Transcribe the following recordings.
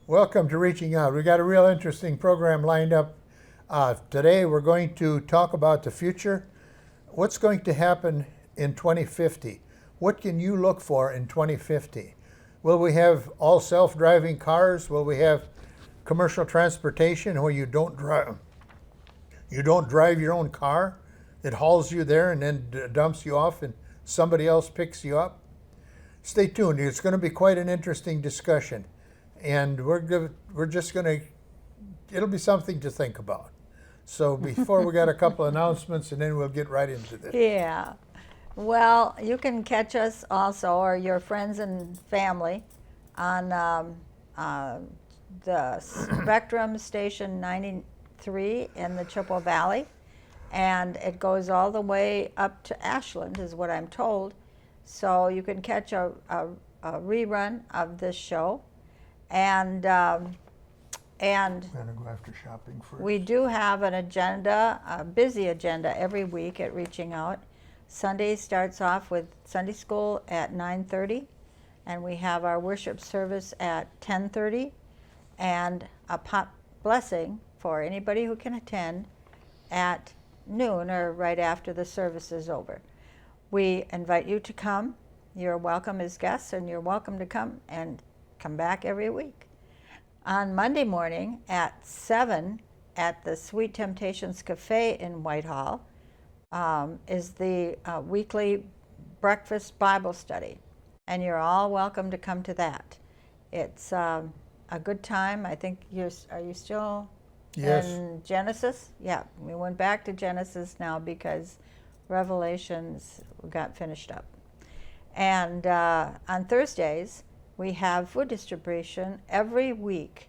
Welcome to Reaching Out. We got a real interesting program lined up. Today we're going to talk about the future. What's going to happen in 2050? What can you look for in 2050? Will we have all self-driving cars? Will we have commercial transportation where you don't drive your own car? It hauls you there and then dumps you off and somebody else picks you up? Stay tuned. It's going to be quite an interesting discussion. And it'll be something to think about. So before we got a couple announcements and then we'll get right into this. Yeah. Well, you can catch us also, or your friends and family, on the Spectrum Station 93 in the Chippewa Valley. And it goes all the way up to Ashland, is what I'm told. So you can catch a rerun of this show. And We're going to go after shopping first. we do have an agenda, a busy agenda every week at Reaching Out. Sunday starts off with Sunday school at 9:30, and we have our worship service at 10:30, and a pot blessing for anybody who can attend at noon or right after the service is over. We invite you to come. You're welcome as guests, and you're welcome to come back every week. On Monday morning at 7 at the Sweet Temptations Cafe in Whitehall is the weekly breakfast Bible study, and you're all welcome to come to that. It's a good time. I think are you still in Genesis? Yeah, we went back to Genesis now because Revelations got finished up. And on Thursdays, we have food distribution every week.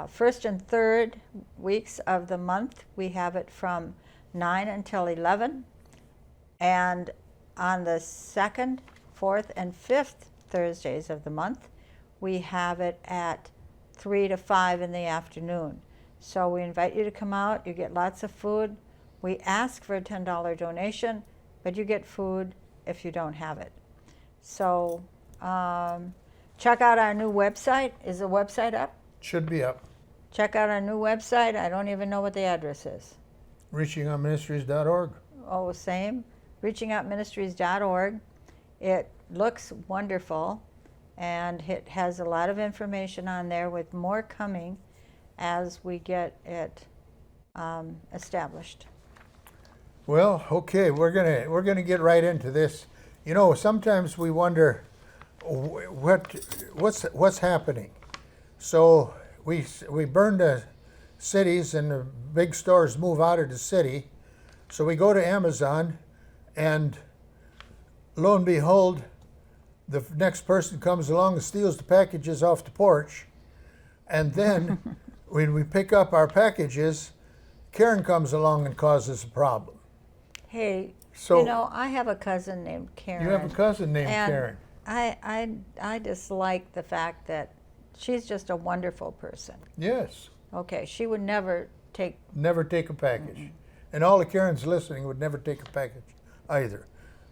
First and third weeks of the month, we have it from 9 until 11. And on the second, fourth, and fifth Thursdays of the month, we have it at 3 to 5 in the afternoon. So we invite you to come out. You get lots of food. We ask for a $10 donation, but you get food if you don't have it. So check out our new website. Is the website up? Should be up. Check out our new website. I don't even know what the address is. ReachingOutMinistries.org. Oh, same. ReachingOutMinistries.org. It looks wonderful, and it has a lot of information on there, with more coming as we get it established. Well, okay, we're gonna get right into this. You know, sometimes we wonder what's happening. So we burn the cities and the big stores move out of the city. So we go to Amazon, and lo and behold, the next person comes along and steals the packages off the porch. And then when we pick up our packages, Karen comes along and causes a problem. Hey, So you know, I have a cousin named Karen. you have a cousin named and Karen. I dislike the fact that she's just a wonderful person. Yes. Okay, she would never take. Never take a package. And all the Karens listening would never take a package either.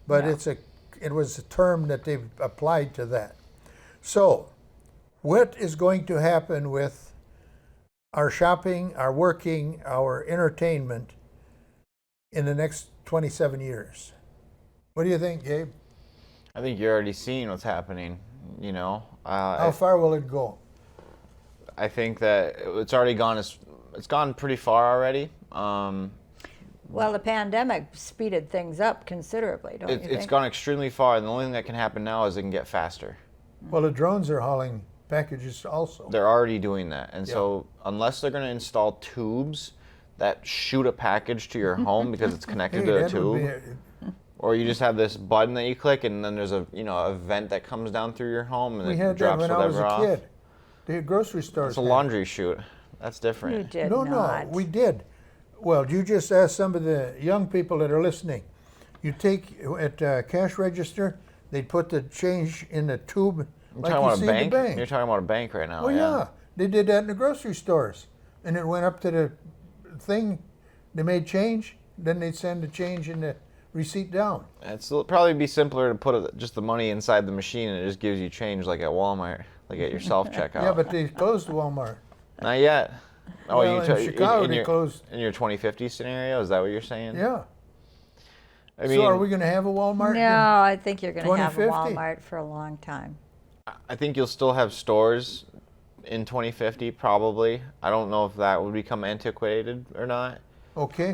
But Yeah. it was a term that they've applied to that. So what is going to happen with our shopping, our working, our entertainment in the next 27 years? What do you think, Gabe? I think you're already seeing what's happening, you know. How far will it go? I think that it's already gone. It's gone pretty far already. Well, the pandemic speeded things up considerably, don't you think? It's gone extremely far, and the only thing that can happen now is it can get faster. Well, the drones are hauling packages also. They're already doing that, and so unless they're going to install tubes that shoot a package to your home because it's connected to a that would tube, be or you just have this button that you click, and then there's a vent that comes down through your home and we it had that drops when I was whatever a off. kid. The grocery stores. It's a had it. laundry chute. That's different. You did No, not. we did. Well, you just ask some of the young people that are listening. You take at cash register, they'd put the change in the tube You're like talking you about see a in bank? the bank. You're talking about a bank right now. Well, yeah, they did that in the grocery stores, and it went up to the thing. They made change, then they'd send the change in the receipt down. It'll probably be simpler to put just the money inside the machine, and it just gives you change like at Walmart. like at your self-checkout. Yeah, but they closed Walmart. Not yet. Oh, Well, in Chicago, they your, closed. in your 2050 scenario, is that what you're saying? Yeah. I mean, So are we going to have a Walmart? No, I think you're going to have a 2050? Walmart for a long time. I think you'll still have stores in 2050, probably. I don't know if that would become antiquated or not. Okay.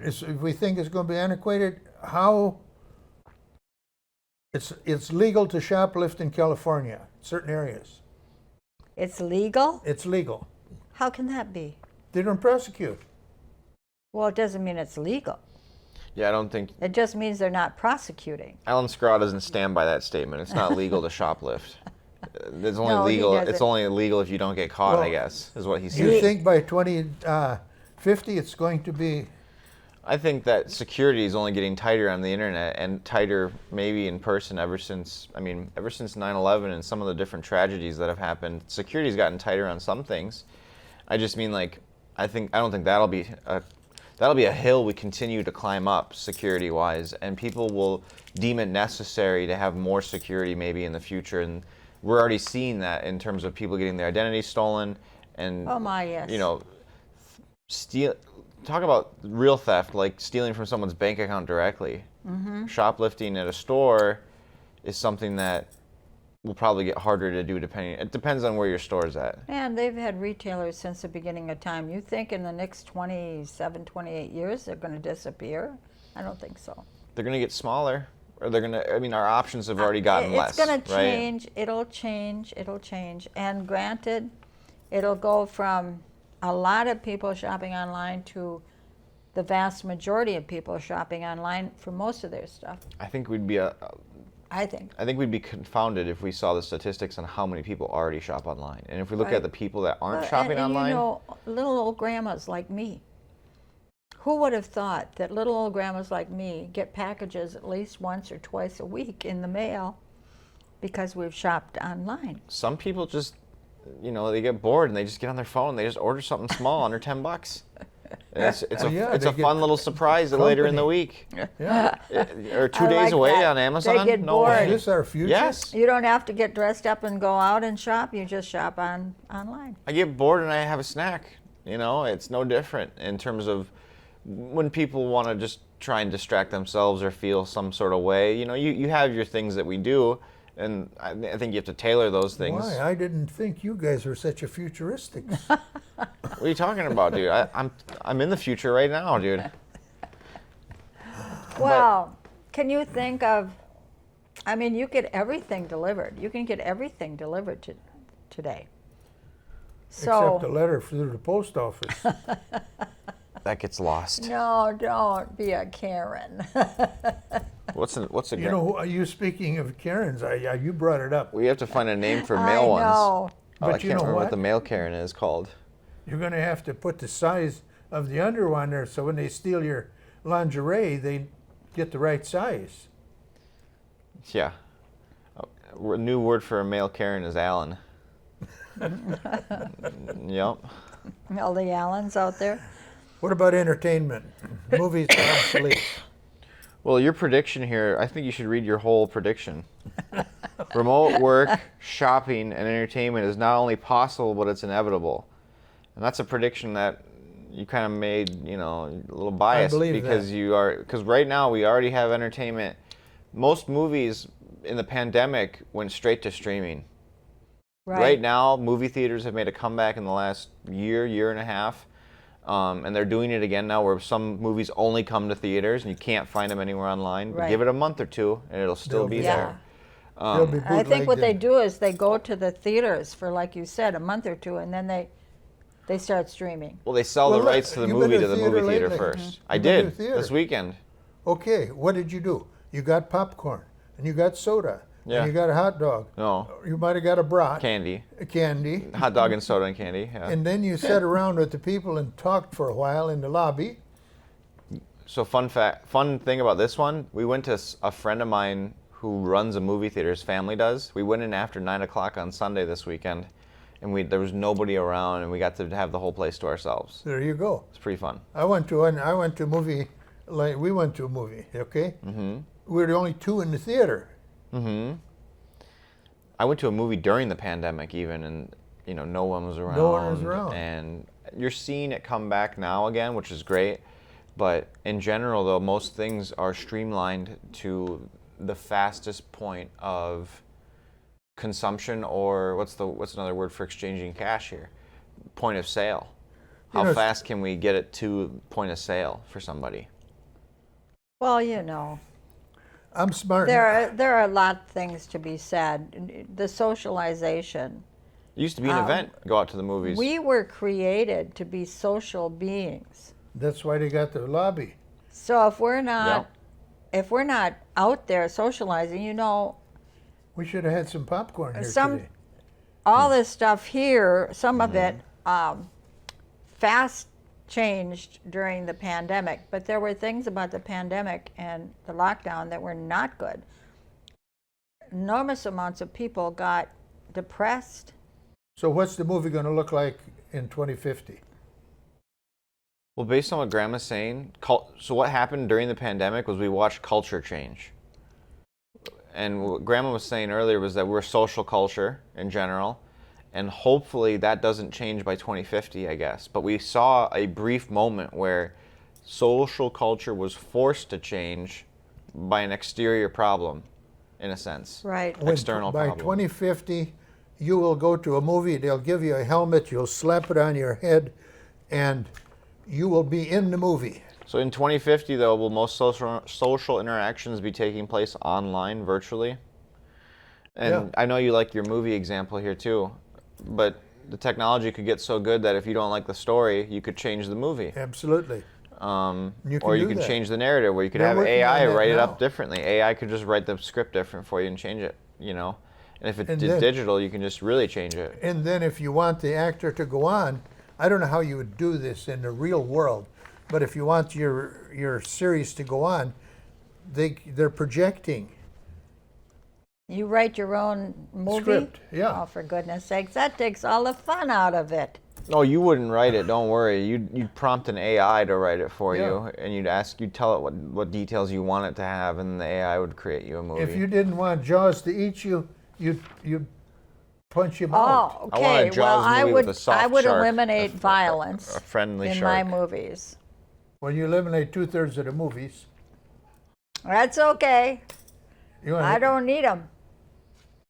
If we think it's going to be antiquated, how? It's legal to shoplift in California, certain areas. It's legal? It's legal. How can that be? They don't prosecute. Well, it doesn't mean it's legal. Yeah, I don't think It just means they're not prosecuting. Allen Skroch doesn't stand by that statement. It's not legal to shoplift. It's only No, he legal. It's doesn't. only illegal if you don't get caught. I Well, guess is what he You said. think by 2050 it's going to be? I think that security is only getting tighter on the internet and tighter maybe in person ever since 9/11 and some of the different tragedies that have happened. Security's gotten tighter on some things. I just mean I don't think that'll be a hill we continue to climb up security wise, and people will deem it necessary to have more security maybe in the future, and we're already seeing that in terms of people getting their identity stolen and Oh my, yes. talk about real theft, like stealing from someone's bank account directly. Mm-hmm. Shoplifting at a store is something that will probably get harder to do it depends on where your store is at. And they've had retailers since the beginning of time. You think in the next 27, 28 years they're going to disappear? I don't think so. They're going to get smaller, or our options have already gotten less. It's going to right? change. It'll change. And granted, it'll go from a lot of people shopping online to the vast majority of people shopping online for most of their stuff. I think we'd be I think. I think we'd be confounded if we saw the statistics on how many people already shop online. And if we look Right. at the people that aren't Well, shopping and online, you know, little old grandmas like me. Who would have thought that little old grandmas like me get packages at least once or twice a week in the mail because we've shopped online? some people just, they get bored and they just get on their phone and they just order something small under $10. It's Yeah, a they get fun little surprise later in the week. Yeah. Or 2 I days like away that. on Amazon. They get No bored. way. Is this our future? Yes. You don't have to get dressed up and go out and shop. You just shop online. I get bored and I have a snack. It's no different in terms of when people want to just try and distract themselves or feel some sort of way. You have your things that we do, and I think you have to tailor those things. Why? I didn't think you guys were such a futuristic. What are you talking about, dude? I'm in the future right now, dude. Well, can you think of, you get everything delivered. You can get everything delivered today. So, Except a letter through the post office. That gets lost. no, don't be a Karen. What's a You know, you speaking of Karens, you brought it up. We have to find a name for male I ones. know. Oh, But I you can't know remember what what? the male Karen is called. You're going to have to put the size of the under on there so when they steal your lingerie, they get the right size. Yeah. A new word for a male Karen is Allen. Yep. All the Allens out there. What about entertainment? Movies are obsolete. Well, your prediction here, I think you should read your whole prediction. Remote work, shopping, and entertainment is not only possible, but it's inevitable. And that's a prediction that you kind of made, a little biased believe because that. because right now we already have entertainment. Most movies in the pandemic went straight to streaming. Right now, movie theaters have made a comeback in the last year and a half. And they're doing it again now where some movies only come to theaters and you can't find them anywhere online. But Right. give it a month or two and it'll still They'll be be there. They'll be I think what bootlegged they in. do is they go to the theaters for, like you said, a month or two, and then they start streaming. Well, they sell Well, the rights to the you movie been to to the theater movie theater lately? first. I You been to did theater? this weekend. Okay, what did you do? You got popcorn, and you got soda, Yeah. and you got a hot dog. No, You might have got a brat, candy, a candy, hot dog and soda and candy. Yeah. and then you sat around with the people and talked for a while in the lobby. So fun thing about this one, we went to a friend of mine who runs a movie theater. His family does. We went in after 9 o'clock on Sunday this weekend, and there was nobody around, and we got to have the whole place to ourselves. There you go. It's pretty fun. I went to a movie, like we went to a movie. Okay. Mm-hmm. We were the only two in the theater. Mm-hmm. I went to a movie during the pandemic even, and no one was around. No one was around. And you're seeing it come back now again, which is great. But in general, though, most things are streamlined to the fastest point of consumption, or what's another word for exchanging cash here? Point of sale. How fast can we get it to point of sale for somebody? Well, I'm smart. there are a lot of things to be said. The socialization. It used to be an event. Go out to the movies. We were created to be social beings. That's why they got the lobby. So if we're not out there socializing, We should have had some popcorn here today. all this stuff here, some of it fast changed during the pandemic, but there were things about the pandemic and the lockdown that were not good. Enormous amounts of people got depressed. So what's the movie going to look like in 2050? Well, based on what Grandma's saying, so what happened during the pandemic was we watched culture change. And what Grandma was saying earlier was that we're social culture in general, and hopefully that doesn't change by 2050, I guess. But we saw a brief moment where social culture was forced to change by an exterior problem, in a sense. Right. External By problem. 2050, you will go to a movie, they'll give you a helmet, you'll slap it on your head, and you will be in the movie. So in 2050, though, will most social interactions be taking place online, virtually? And Yeah. I know you like your movie example here, too. But the technology could get so good that if you don't like the story, you could change the movie. Absolutely. Or you do could that. change the narrative, where you could They're have working AI on that write it now. up differently. AI could just write the script different for you and change it, And if it's And then- digital, you can just really change it. And then if you want the actor to go on, I don't know how you would do this in the real world, but if you want your series to go on, they're projecting. You write your own movie? Script, yeah. Oh, for goodness sakes, that takes all the fun out of it. No, you wouldn't write it. Don't worry. You'd prompt an AI to write it for Yeah. you, and you'd tell it what details you want it to have, and the AI would create you a movie. If you didn't want Jaws to eat you, you'd punch him out. Oh, I want a okay. Jaws Well, movie with a soft I would shark. eliminate violence a friendly in shark. my movies. Well, you eliminate 2/3 of the movies. That's okay. You wanna- I don't need them.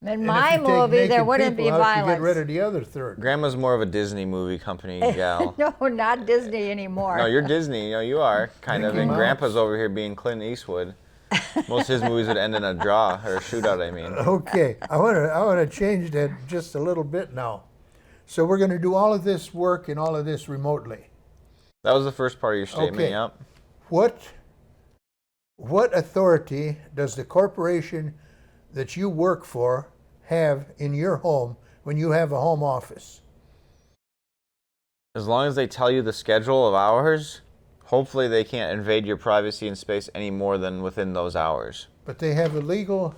In and if my you take movie, there naked wouldn't be people out, violence. You get rid of the other third. Grandma's more of a Disney movie company gal. No, not Disney anymore. No, you're Disney. You are kind of, Mickey and Mouse. Grandpa's over here being Clint Eastwood. Most of his movies would end in a draw or a shootout. I mean, Okay, I want to change that just a little bit now. So we're going to do all of this work and all of this remotely. that was the first part of your statement. Okay. Yep. What authority does the corporation that you work for have in your home when you have a home office? As long as they tell you the schedule of hours, hopefully they can't invade your privacy and space any more than within those hours. But they have a legal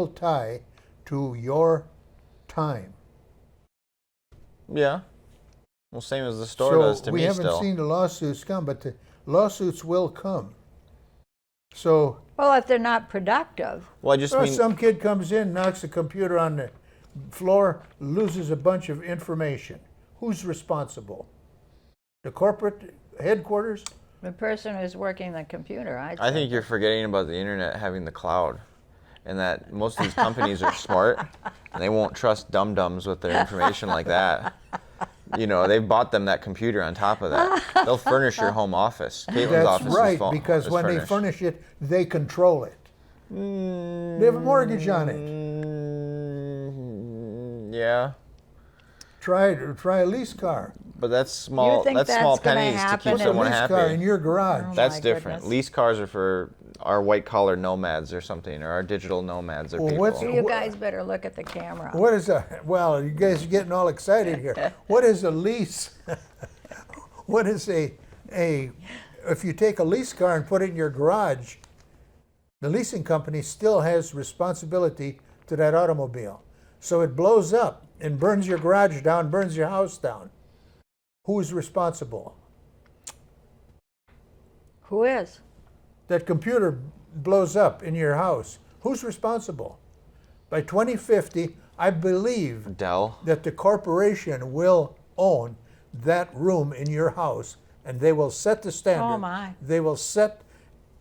tie to your time. Yeah. Well, same as the store So does to we me haven't still. seen the lawsuits come, but the lawsuits will come. So Well, if they're not productive. Well, I just well, mean, some kid comes in, knocks the computer on the floor, loses a bunch of information. Who's responsible? The corporate headquarters? The person who's working the computer, I think you're forgetting about the internet having the cloud, and that most of these companies are smart, and they won't trust dum-dums with their information like that. They've bought them that computer on top of that. They'll furnish your home office. Caitlin's That's office right, is because when they furnished. furnish it, they control it. They have a mortgage on it. Yeah, Try a lease car. but that's small. You think That's small that's gonna pennies to happen keep in- A someone lease car in happy. your garage. That's my different. goodness. Lease cars are for our white-collar nomads or something, or our digital nomads or Well, people. what's- You guys better look at the camera. What is well, you guys are getting all excited here. What is a lease? What is if you take a lease car and put it in your garage, the leasing company still has responsibility to that automobile. So it blows up and burns your garage down, burns your house down. Who's responsible? Who is? That computer blows up in your house. Who's responsible? By 2050, I believe Dell. that the corporation will own that room in your house, and they will set the standard. Oh, my.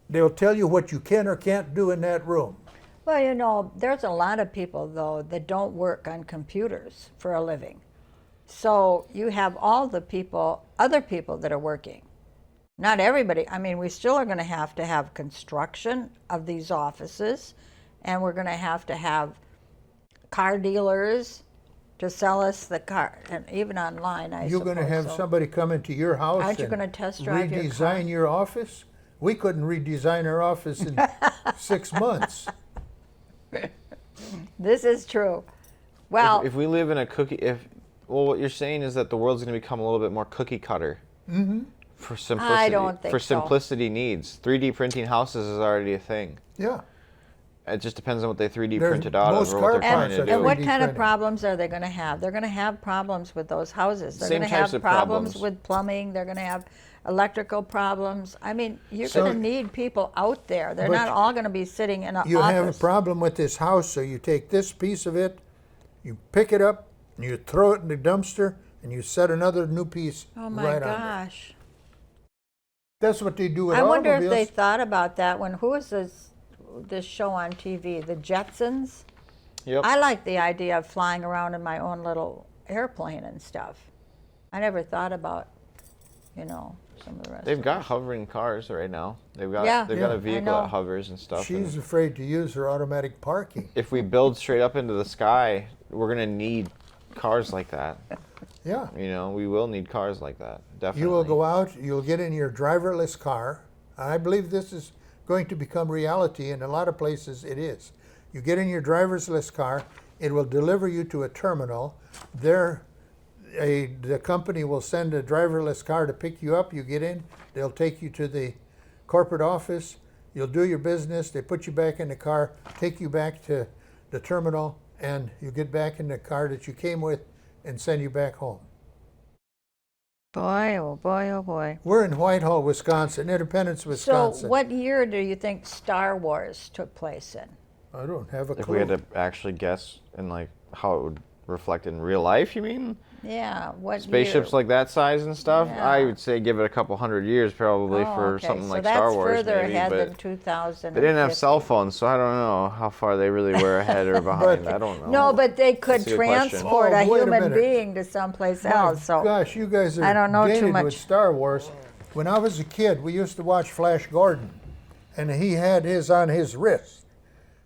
They'll tell you what you can or can't do in that room. Well, you know, there's a lot of people, though, that don't work on computers for a living. So you have all the people, other people that are working. Not everybody. I mean, we still are going to have construction of these offices, and we're going to have car dealers to sell us the car, and even online, I You're suppose. going to have so. somebody come into your house Aren't you and gonna test drive your car? redesign your office? We couldn't redesign our office in 6 months. This is true. Well, If we live in a what you're saying is that the world's going to become a little bit more cookie cutter. Mm-hmm. For simplicity. I don't think for so. simplicity needs. 3D printing houses is already a thing. Yeah. It just depends on what they 3D There's printed out most of or what they're car trying parts to are do. and what 3D kind of printing. problems are they going to have? They're going to have problems with those houses. They're Same going to types have of problems problems. with plumbing. They're going to have electrical problems. I mean, you're So- going to need people out there. They're But not all going to be sitting in an You office. have a problem with this house, so you take this piece of it, you pick it up, and you throw it in the dumpster, and you set another new piece Oh my right on it. gosh! That's what they do with I wonder if automobiles. they thought about that when who was this show on TV, The Jetsons? Yep. I like the idea of flying around in my own little airplane and stuff. I never thought about, some of the rest. They've of got it. hovering cars right now. They've got Yeah. they've got Yeah. a I vehicle know. that hovers and stuff. She's and afraid to use her automatic parking. if we build straight up into the sky, we're gonna need cars like that. Yeah. We will need cars like that. Definitely. You will go out, you'll get in your driverless car. I believe this is going to become reality. In a lot of places it is. You get in your driverless car, it will deliver you to a terminal. The company will send a driverless car to pick you up. You get in, they'll take you to the corporate office. You'll do your business. They put you back in the car, take you back to the terminal, and you get back in the car that you came with and send you back home. Boy, oh boy, oh boy. We're in Whitehall, Wisconsin, Independence, Wisconsin. So, what year do you think Star Wars took place in? I don't have a If clue. we had to actually guess in how it would reflect in real life, you mean? Yeah, what Spaceships year? like that size and stuff? Yeah. I would say give it a couple hundred years probably for okay. something so like that's Star Wars further maybe, ahead but than 2000. they didn't have cell phones, so I don't know how far they really were ahead or behind. I don't know. No, but they could That's a good question. transport Oh, a wait a human minute. being to someplace My else. So gosh, you guys are I don't know too dated much. with Star Wars. When I was a kid, we used to watch Flash Gordon, and he had his on his wrist,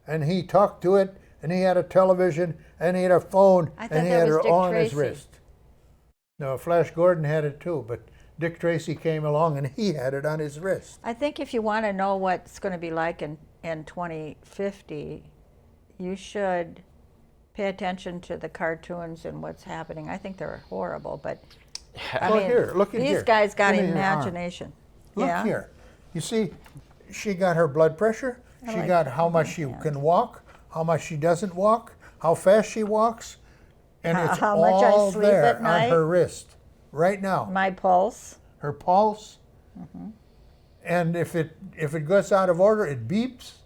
and he talked to it, and he had a television, and he had a phone, I thought and he that had was her Dick on his Tracy. wrist. No, Flash Gordon had it too, but Dick Tracy came along, and he had it on his wrist. I think if you want to know what's going to be like in 2050, you should pay attention to the cartoons and what's happening. I think they're horrible, but I Well, mean, here, look at these here. guys got Give me your arm. imagination. Look yeah. here. You see, she got her blood pressure. I She like got how much she can walk, how much she doesn't walk, how fast she walks, and it's How much I all sleep there at on night. her wrist right now. My pulse. Her pulse, Mm-hmm. and if it goes out of order, it beeps.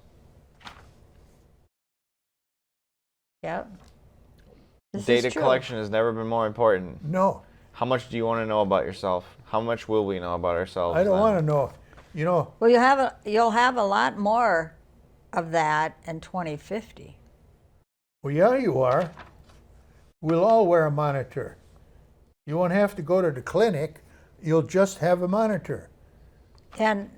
Yep. This is Data true. collection has never been more important. No, How much do you want to know about yourself? How much will we know about ourselves? I don't then? want to know. You know, Well, you'll have a lot more of that in 2050. well, yeah, you are. We'll all wear a monitor. You won't have to go to the clinic. You'll just have a monitor. And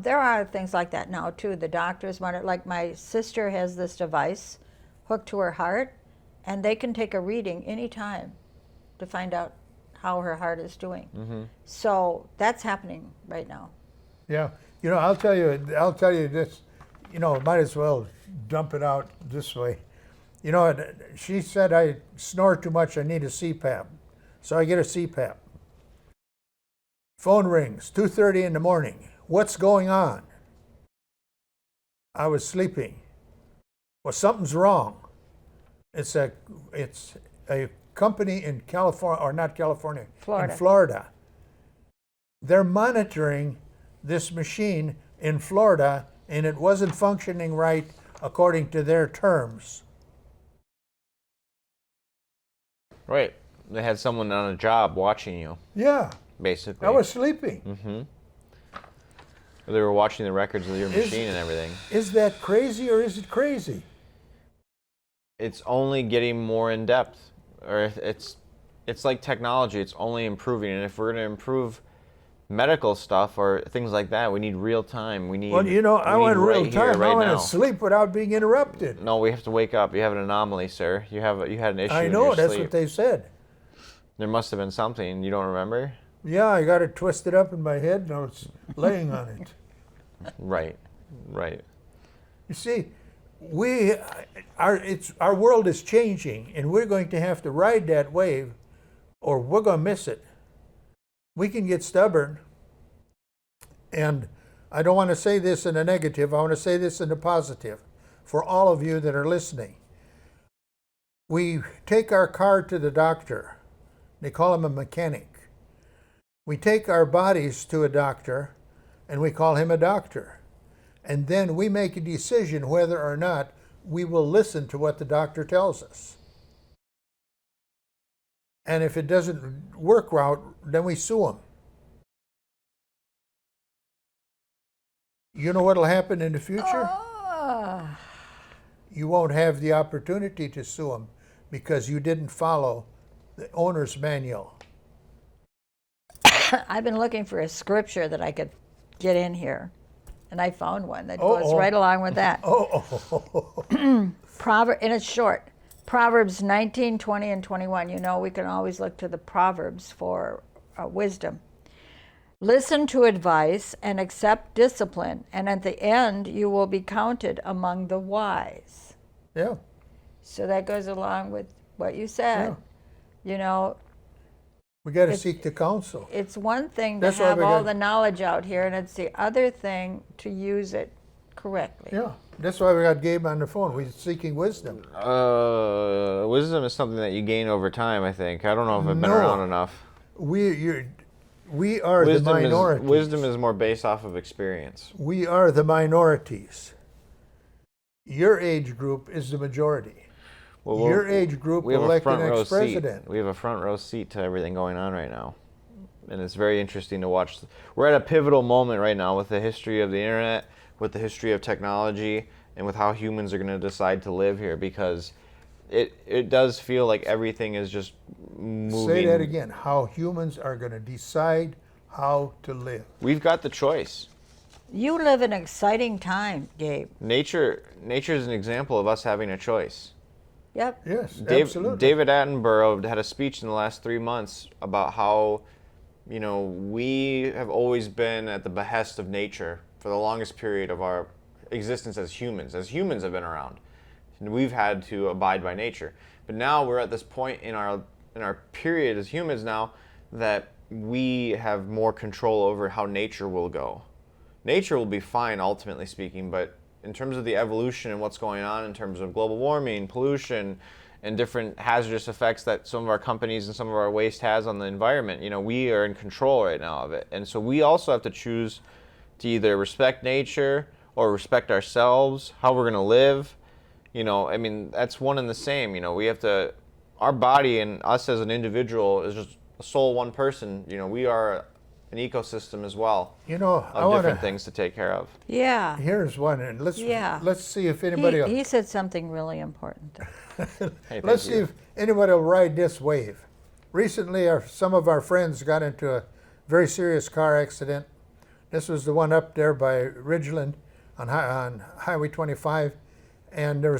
there are things like that now too. The doctors want it. Like my sister has this device hooked to her heart, and they can take a reading anytime to find out how her heart is doing. Mm-hmm. So that's happening right now. Yeah, you know, I'll tell you this. You know, might as well dump it out this way. You know, she said I snore too much. I need a CPAP, so I get a CPAP. Phone rings, 2:30 in the morning. What's going on? I was sleeping. Well, something's wrong. It's a company in California, or not California, Florida. in Florida. They're monitoring this machine in Florida, and it wasn't functioning right according to their terms. Right. They had someone on a job watching you, Yeah, basically. I was sleeping. They were watching the records of your machine and everything. Is that crazy or is it crazy? It's only getting more in depth, or it's like technology. It's only improving, and if we're going to improve medical stuff or things like that, we need real time. We need. Well, you know, I want real time. I want now. to sleep without being interrupted. No, we have to wake up. You have an anomaly, sir. You had an issue. I in know, your that's sleep. what they said. There must have been something. You don't remember? Yeah, I got it twisted up in my head and I was laying on it. Right. You see, our world is changing, and we're going to have to ride that wave, or we're going to miss it. We can get stubborn, and I don't want to say this in a negative. I want to say this in a positive for all of you that are listening. We take our car to the doctor. They call him a mechanic. We take our bodies to a doctor, and we call him a doctor. And then we make a decision whether or not we will listen to what the doctor tells us. And if it doesn't work out, then we sue him. You know what will happen in the future? You won't have the opportunity to sue him because you didn't follow the owner's manual. I've been looking for a scripture that I could get in here, and I found one that goes right along with that. And it's short. Proverbs 19, 20, and 21. You know, we can always look to the Proverbs for wisdom. Listen to advice and accept discipline, and at the end you will be counted among the wise. Yeah. So that goes along with what you said. Yeah. You know, we got to seek the counsel. It's one thing to have all the knowledge out here, and it's the other thing to use it correctly. Yeah, that's why we got Gabe on the phone. We're seeking wisdom. Wisdom is something that you gain over time, I think. I don't know if I've been around enough. We are the minorities. Wisdom is more based off of experience. We are the minorities. Your age group is the majority. Well, your age group will elect the next president. We have a front row seat to everything going on right now. And it's very interesting to watch. We're at a pivotal moment right now with the history of the internet, with the history of technology, and with how humans are going to decide to live here, because it does feel like everything is just moving. Say that again. How humans are going to decide how to live. We've got the choice. You live in an exciting time, Gabe. Nature is an example of us having a choice. Yep. Yes, absolutely. David Attenborough had a speech in the last 3 months about how, you know, we have always been at the behest of nature for the longest period of our existence as humans. As humans have been around, and we've had to abide by nature. But now we're at this point in our period as humans now that we have more control over how nature will go. Nature will be fine, ultimately speaking, but in terms of the evolution and what's going on in terms of global warming, pollution, and different hazardous effects that some of our companies and some of our waste has on the environment, you know, we are in control right now of it. And so we also have to choose to either respect nature or respect ourselves, how we're going to live. You know, I mean, that's one and the same. You know, we have to, our body and us as an individual is just a soul, one person. You know, we are an ecosystem as well. You know, of different things to take care of. Yeah. Here's one, and let's see if anybody. He said something really important. Hey, let's see if anybody will ride this wave. Recently, some of our friends got into a very serious car accident. This was the one up there by Ridgeland on Highway 25, and there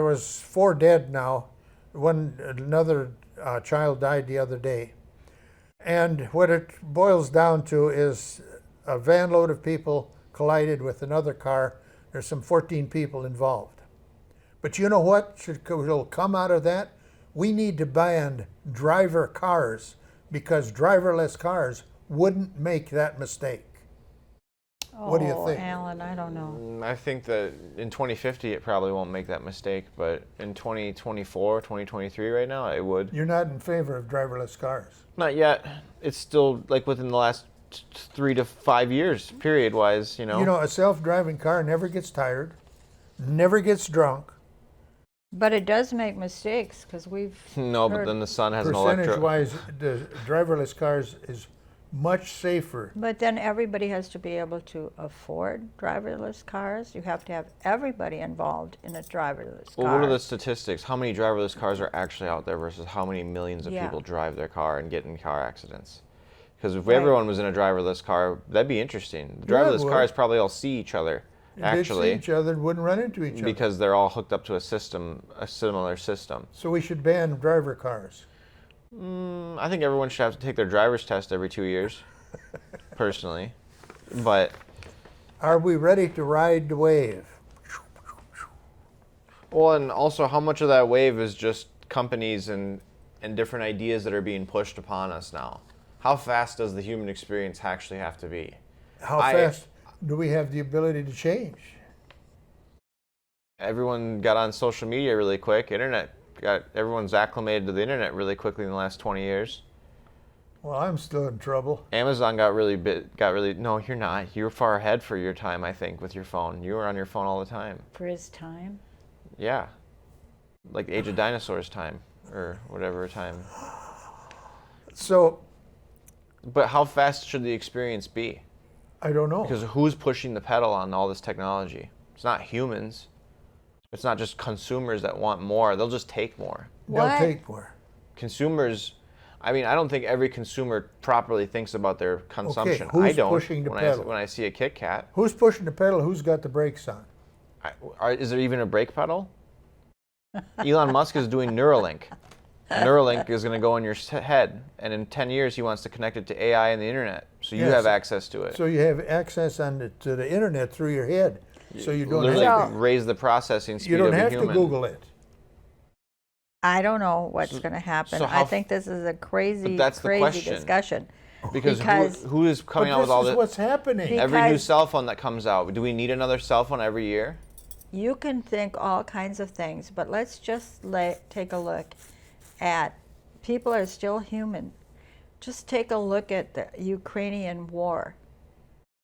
was 4 dead now. Another child died the other day. And what it boils down to is a van load of people collided with another car. There's some 14 people involved. But you know what will come out of that? We need to ban driver cars, because driverless cars wouldn't make that mistake. What do you think? Alan, I don't know. I think that in 2050 it probably won't make that mistake, but in 2024, 2023 right now it would. You're not in favor of driverless cars? Not yet. It's still like within the last 3 to 5 years, period-wise, you know. You know, a self-driving car never gets tired, never gets drunk, But it does make mistakes because we've No, but heard- then the sun has an electro. Percentage-wise, the driverless cars is much safer. But then everybody has to be able to afford driverless cars. You have to have everybody involved in a driverless Well, car. what are the statistics? How many driverless cars are actually out there versus how many millions of Yeah. people drive their car and get in car accidents? Because if Right. everyone was in a driverless car, that'd be interesting. The Yeah, it driverless would. cars probably all see each other, They'd actually, see each other and wouldn't run into each other. because they're all hooked up to a system, a similar system. So we should ban driver cars. I think everyone should have to take their driver's test every 2 years, personally. But Are we ready to ride the wave? well, and also, how much of that wave is just companies and different ideas that are being pushed upon us now? How fast does the human experience actually have to be? How I- fast do we have the ability to change? Everyone got on social media really quick. Everyone's acclimated to the internet really quickly in the last 20 years. Well, I'm still in trouble. Amazon no, you're not. You're far ahead for your time, I think, with your phone. You were on your phone all the time. For his time. Yeah. Like the Age of Dinosaurs time or whatever time. So But how fast should the experience be? I don't know. Because who's pushing the pedal on all this technology? It's not humans. It's not just consumers that want more. They'll just take more. They'll What? take more. Consumers, I mean, I don't think every consumer properly thinks about their consumption. who's I don't. pushing the pedal? When I see a Kit Kat, Who's pushing the pedal? Who's got the brakes on? is there even a brake pedal? Elon Musk is doing Neuralink. Neuralink is going to go in your head, and in 10 years he wants to connect it to AI and the internet, so you Yes. have access to it. So you have access to the internet through your head. So you don't Literally have So- raise the processing speed you don't of a have human. to Google it. I don't know what's going to happen. so I how- think this is a crazy, But that's the crazy question. discussion. Because, Because- who is coming But out with this all is this? what's happening. Be- Every new because- cell phone that comes out, do we need another cell phone every year? You can think all kinds of things, but let's just take a look at people are still human. Just take a look at the Ukrainian war.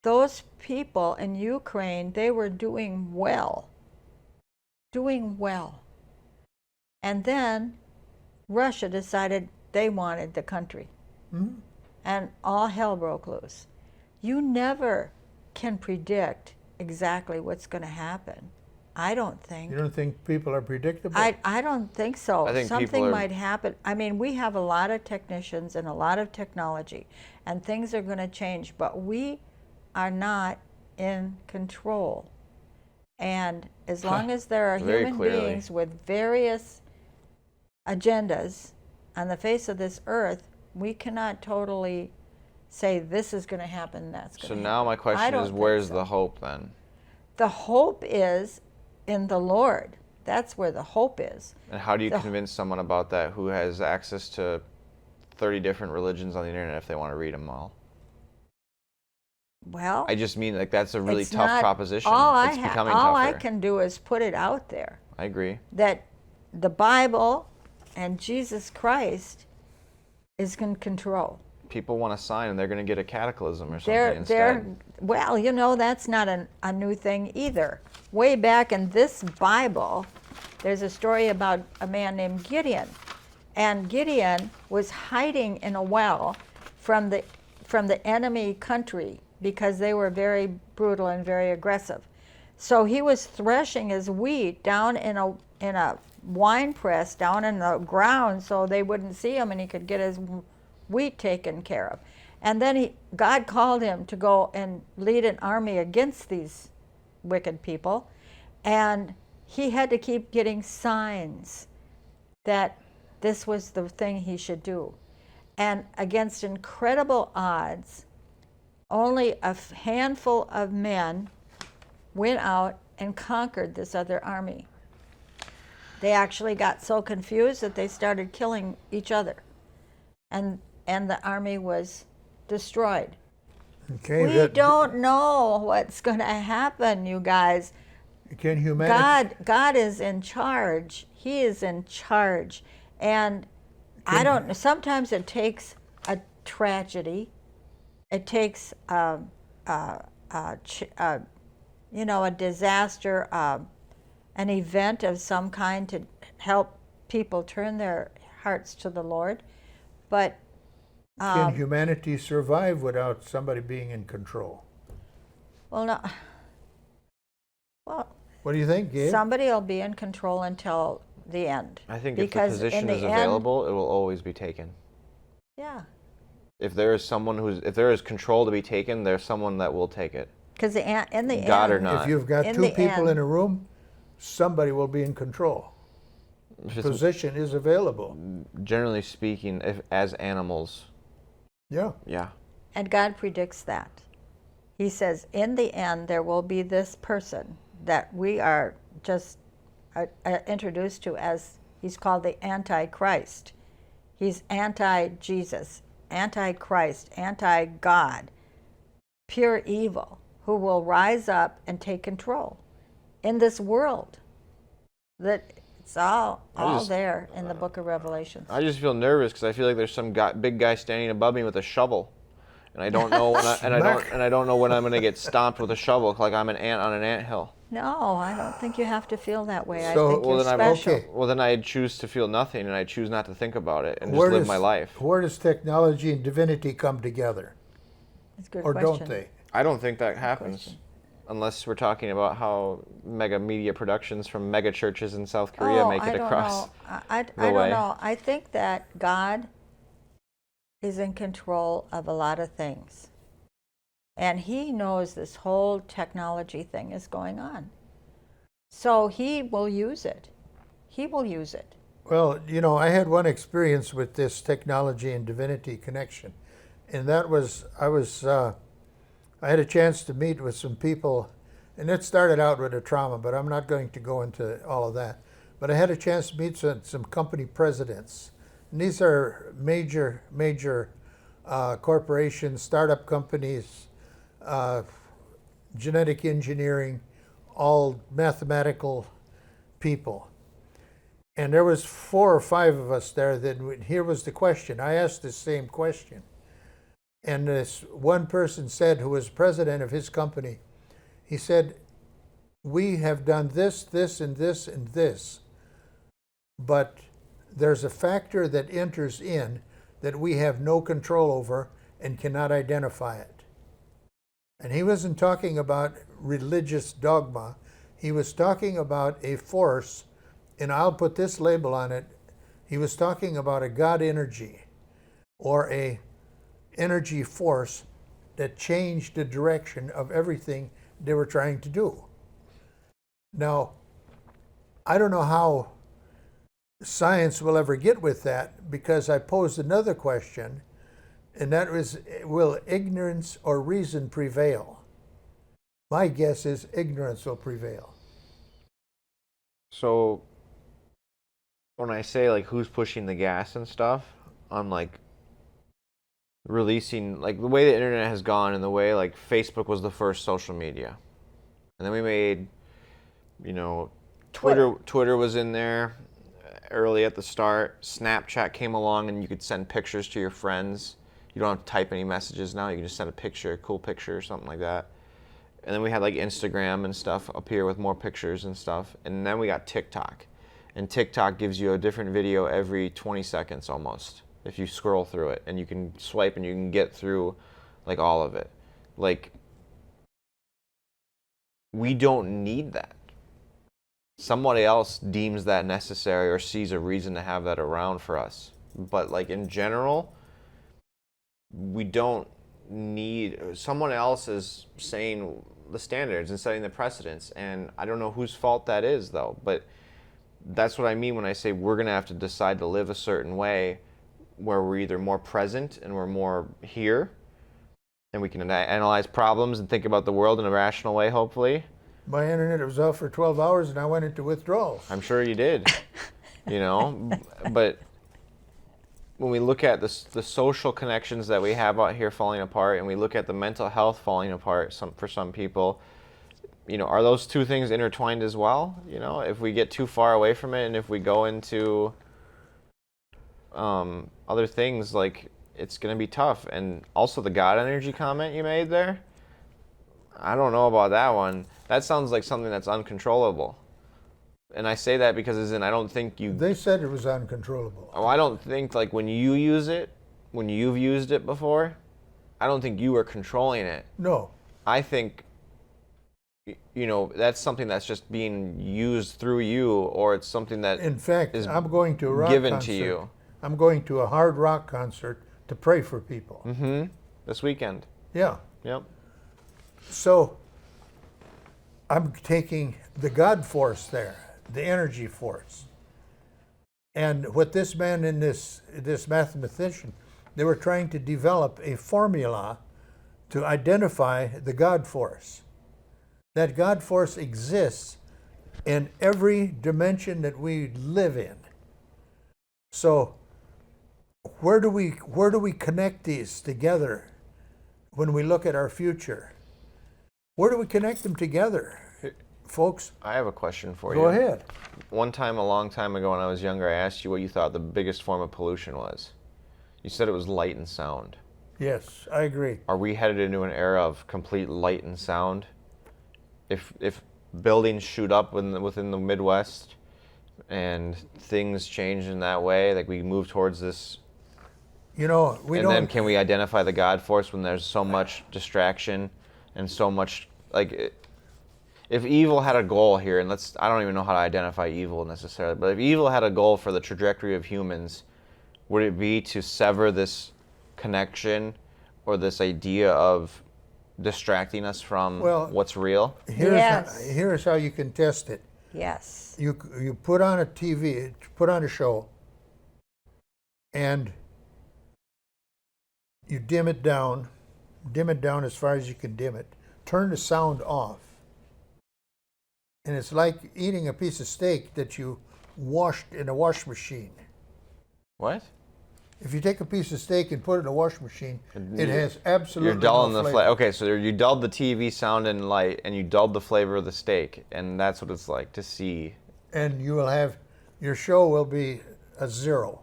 Those people in Ukraine, they were doing well. Doing well. And then Russia decided they wanted the country. Mhm. And all hell broke loose. You never can predict exactly what's going to happen. I don't think. You don't think people are predictable? I don't think so. I think people Something are- might happen. I mean, we have a lot of technicians and a lot of technology, and things are going to change, but we are not in control. And as long as there are Very human clearly. beings with various agendas on the face of this earth, we cannot totally say this is going to happen, that's going to So happen. now my I question don't is, think where's so. the hope then? The hope is in the Lord. That's where the hope is. And how do you The- convince someone about that who has access to 30 different religions on the internet if they want to read them all? Well, I just mean, like, that's a really it's tough not- proposition. All It's becoming all tougher. I can do is put it out there I agree. that the Bible and Jesus Christ is in control. People want a sign and they're going to get a cataclysm or something They're instead. well, you know, that's not a new thing either. Way back in this Bible, there's a story about a man named Gideon, and Gideon was hiding in a well from the enemy country because they were very brutal and very aggressive. So he was threshing his wheat down in a wine press down in the ground so they wouldn't see him and he could get his wheat taken care of. And then God called him to go and lead an army against these wicked people. And he had to keep getting signs that this was the thing he should do. And against incredible odds, only a handful of men went out and conquered this other army. They actually got so confused that they started killing each other. And the army was destroyed. Okay, We don't know what's going to happen, you guys. Can humanity? God is in charge. He is in charge. And I don't know, sometimes it takes a tragedy. It takes a disaster, an event of some kind to help people turn their hearts to the Lord. But Can humanity survive without somebody being in control? well, no. Well, What do you think, Gabe? somebody will be in control until the end. I think if the Because position in the is end- available, it will always be taken. Yeah, If there is control to be taken, there's someone that will take it. because in the God or end, not. If you've got In two the people in end- a room, somebody will be in control. It's just, Position is available. generally speaking, if as animals, Yeah. yeah. and God predicts that. He says, in the end, there will be this person that we are just introduced to as, he's called the Antichrist. He's anti-Jesus, anti-Christ, anti-God, pure evil, who will rise up and take control in this world. That it's all there in the book of Revelations. I just feel nervous because I feel like there's some big guy standing above me with a shovel, and I don't know when I don't know when I'm gonna get stomped with a shovel, like I'm an ant on an anthill. No, I don't think you have to feel that way. So- I think Well, you're then I'm special. okay. Well, then I choose to feel nothing, and I choose not to think about it, and just Where live does- my life. Where does technology and divinity come together? That's a good Or question. don't they? I don't think that happens, question. unless we're talking about how mega media productions from mega churches in South Korea make it across. I the don't way. know. I think that God is in control of a lot of things. And he knows this whole technology thing is going on. So he will use it. He will use it. Well, I had one experience with this technology and divinity connection, and that was I had a chance to meet with some people, and it started out with a trauma, but I'm not going to go into all of that. But I had a chance to meet some company presidents, and these are major corporations, startup companies, genetic engineering, all mathematical people. And there was 4 or 5 of us there. Here was the question. I asked the same question. And this one person said, who was president of his company, he said, we have done this, this, and this, and this. But there's a factor that enters in that we have no control over and cannot identify it. And he wasn't talking about religious dogma. He was talking about a force, and I'll put this label on it. He was talking about a God energy, or a energy force that changed the direction of everything they were trying to do. Now, I don't know how science will ever get with that, because I posed another question, and that was, will ignorance or reason prevail? My guess is ignorance will prevail. So when I say like who's pushing the gas and stuff, I'm like releasing, like the way the internet has gone, and the way like Facebook was the first social media, and then we made, Twitter was in there early at the start. Snapchat came along, and you could send pictures to your friends. You don't have to type any messages now. You can just send a cool picture or something like that. And then we had like Instagram and stuff up here with more pictures and stuff. And then we got TikTok. And TikTok gives you a different video every 20 seconds almost, if you scroll through it. And you can swipe and you can get through like all of it. Like, we don't need that. Somebody else deems that necessary or sees a reason to have that around for us. But like in general, we don't need, someone else is saying the standards and setting the precedents, and I don't know whose fault that is though, but that's what I mean when I say we're going to have to decide to live a certain way, where we're either more present and we're more here, and we can analyze problems and think about the world in a rational way, hopefully. My internet was off for 12 hours and I went into withdrawals. I'm sure you did, but when we look at the social connections that we have out here falling apart, and we look at the mental health falling apart for some people, are those two things intertwined as well? If we get too far away from it, and if we go into other things, like, it's going to be tough. And also the God energy comment you made there, I don't know about that one. That sounds like something that's uncontrollable. And I say that because I don't think you. They said it was uncontrollable. Oh, I don't think like when you use it, when you've used it before, I don't think you are controlling it. No. I think, that's something that's just being used through you, or it's something that In fact, is I'm going to a rock given concert. to you. I'm going to a hard rock concert to pray for people. This weekend. Yeah. Yep. So I'm taking the God force there, the energy force. And what this man and this mathematician, they were trying to develop a formula to identify the God force. That God force exists in every dimension that we live in. So where do we connect these together when we look at our future? Where do we connect them together, folks? I have a question for you. Go ahead. One time, a long time ago when I was younger, I asked you what you thought the biggest form of pollution was. You said it was light and sound. Yes, I agree. Are we headed into an era of complete light and sound? If buildings shoot up within the Midwest and things change in that way, like we move towards this, And then can we identify the God force when there's so much distraction and so much, if evil had a goal here, and I don't even know how to identify evil necessarily, but if evil had a goal for the trajectory of humans, would it be to sever this connection or this idea of distracting us from what's real? Here's how you can test it. Yes. You put on a TV, put on a show, and you dim it down as far as you can dim it. Turn the sound off. And it's like eating a piece of steak that you washed in a wash machine. What? If you take a piece of steak and put it in a wash machine, it has absolutely You're dulling no the flavor. Okay, so you dulled the TV sound and light, and you dulled the flavor of the steak, and that's what it's like to see. And you will have, your show will be a 0.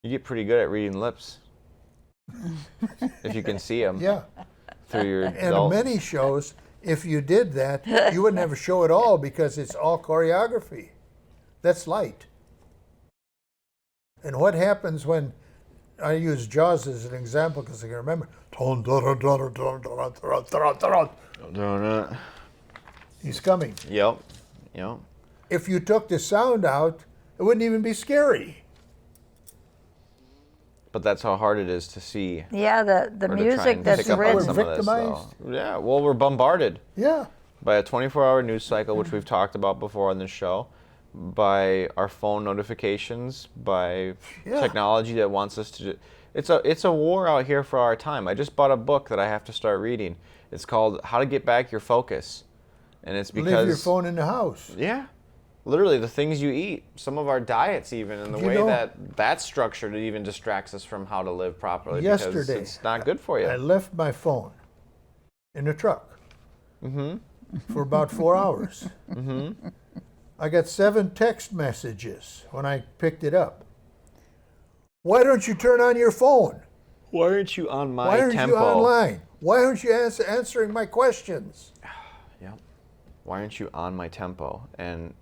You get pretty good at reading lips. If you can see them. Yeah. Through your And dull. many shows, if you did that, you wouldn't have a show at all because it's all choreography. That's light. And what happens when, I use Jaws as an example because I can remember. He's coming. Yep. If you took the sound out, it wouldn't even be scary. But that's how hard it is to see. Yeah, the or to try music and that's pick up on written. some We're of this, victimized? though. Yeah, well, we're bombarded Yeah. by a 24-hour news cycle, which we've talked about before on this show, by our phone notifications, by technology that wants us to. It's a war out here for our time. I just bought a book that I have to start reading. It's called How to Get Back Your Focus, and it's because Leave your phone in the house. Yeah, literally the things you eat, some of our diets even, and the way that's structured, it even distracts us from how to live properly. Because Yesterday, it's not good for you. I left my phone in the truck for about 4 hours. I got 7 text messages when I picked it up. Why don't you turn on your phone? Why aren't you on my Why aren't tempo? you online? Why aren't you answering my questions? Yeah. Why aren't you on my tempo? And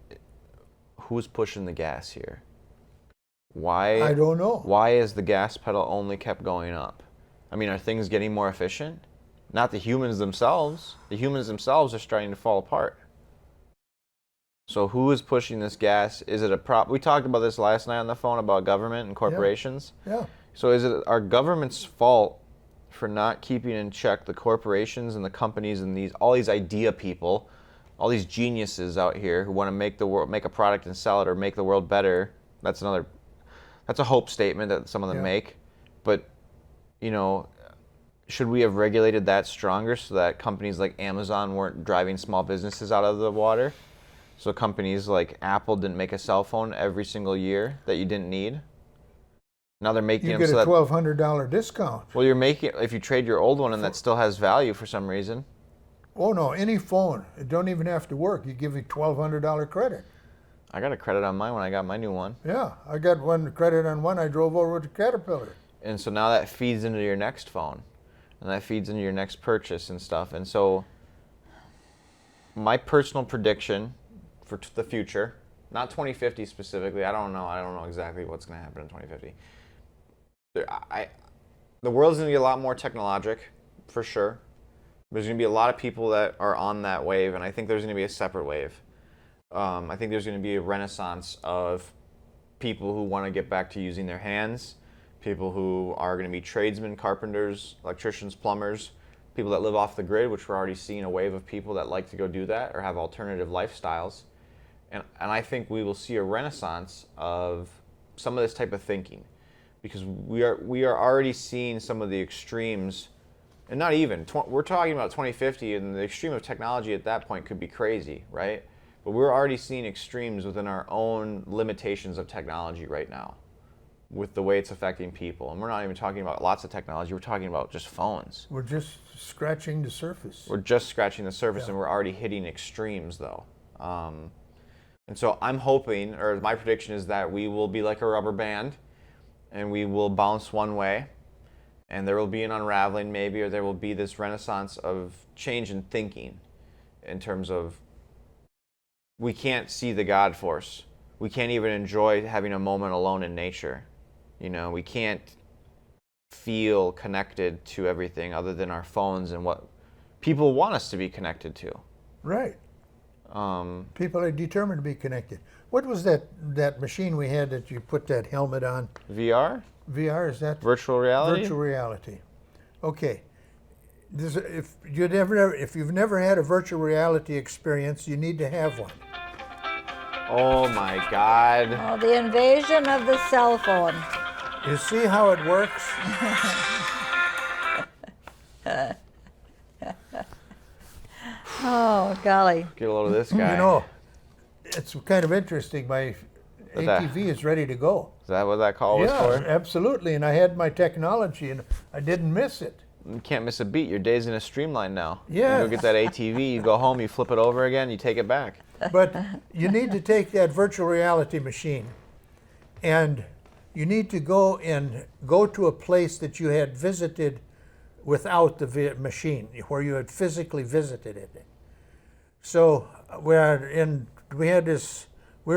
who's pushing the gas here? Why? I don't know. Why is the gas pedal only kept going up? I mean, are things getting more efficient? Not the humans themselves. The humans themselves are starting to fall apart. So who is pushing this gas? Is it a prop? We talked about this last night on the phone about government and corporations. Yeah. So is it our government's fault for not keeping in check the corporations and the companies and all these idea people, all these geniuses out here who want to make a product and sell it or make the world better? That's a hope statement that some of them make. But should we have regulated that stronger so that companies like Amazon weren't driving small businesses out of the water? So companies like Apple didn't make a cell phone every single year that you didn't need. Now they're making You them get so a that, $1,200 discount. well, you're making, if you trade your old one and that still has value for some reason. Oh no, any phone. It don't even have to work. You give you $1,200 credit. I got a credit on mine when I got my new one. Yeah, I got one credit on one. I drove over with a Caterpillar. And so now that feeds into your next phone. And that feeds into your next purchase and stuff. And so my personal prediction for the future not 2050 specifically. I don't know exactly what's going to happen in 2050. The world's going to get a lot more technologic, for sure. There's going to be a lot of people that are on that wave, and I think there's going to be a separate wave. I think there's going to be a renaissance of people who want to get back to using their hands, people who are going to be tradesmen, carpenters, electricians, plumbers, people that live off the grid, which we're already seeing a wave of people that like to go do that or have alternative lifestyles. And I think we will see a renaissance of some of this type of thinking, because we are already seeing some of the extremes, and not even, we're talking about 2050, and the extreme of technology at that point could be crazy, right? But we're already seeing extremes within our own limitations of technology right now with the way it's affecting people. And we're not even talking about lots of technology, we're talking about just phones. We're just scratching the surface. We're just scratching the surface, Yeah. and we're already hitting extremes, though. And so I'm hoping, or my prediction is that we will be like a rubber band, and we will bounce one way, and there will be an unraveling maybe, or there will be this renaissance of change in thinking in terms of we can't see the God force. We can't even enjoy having a moment alone in nature. You know, we can't feel connected to everything other than our phones and what people want us to be connected to. Right. People are determined to be connected. What was that machine we had that you put that helmet on? VR? VR, is that? Virtual reality? Virtual reality. Okay. If you've never had a virtual reality experience, you need to have one. Oh my God. Oh, the invasion of the cell phone. You see how it works? Oh, golly. Get a load of this guy. You know, it's kind of interesting. My What's that? ATV is ready to go. Is that what that call was Yeah, for? absolutely. And I had my technology, and I didn't miss it. You can't miss a beat. Your day's in a streamline now. Yeah. You go get that ATV, you go home, you flip it over again, you take it back. But you need to take that virtual reality machine, and you need to go to a place that you had visited without the machine, where you had physically visited it. So we were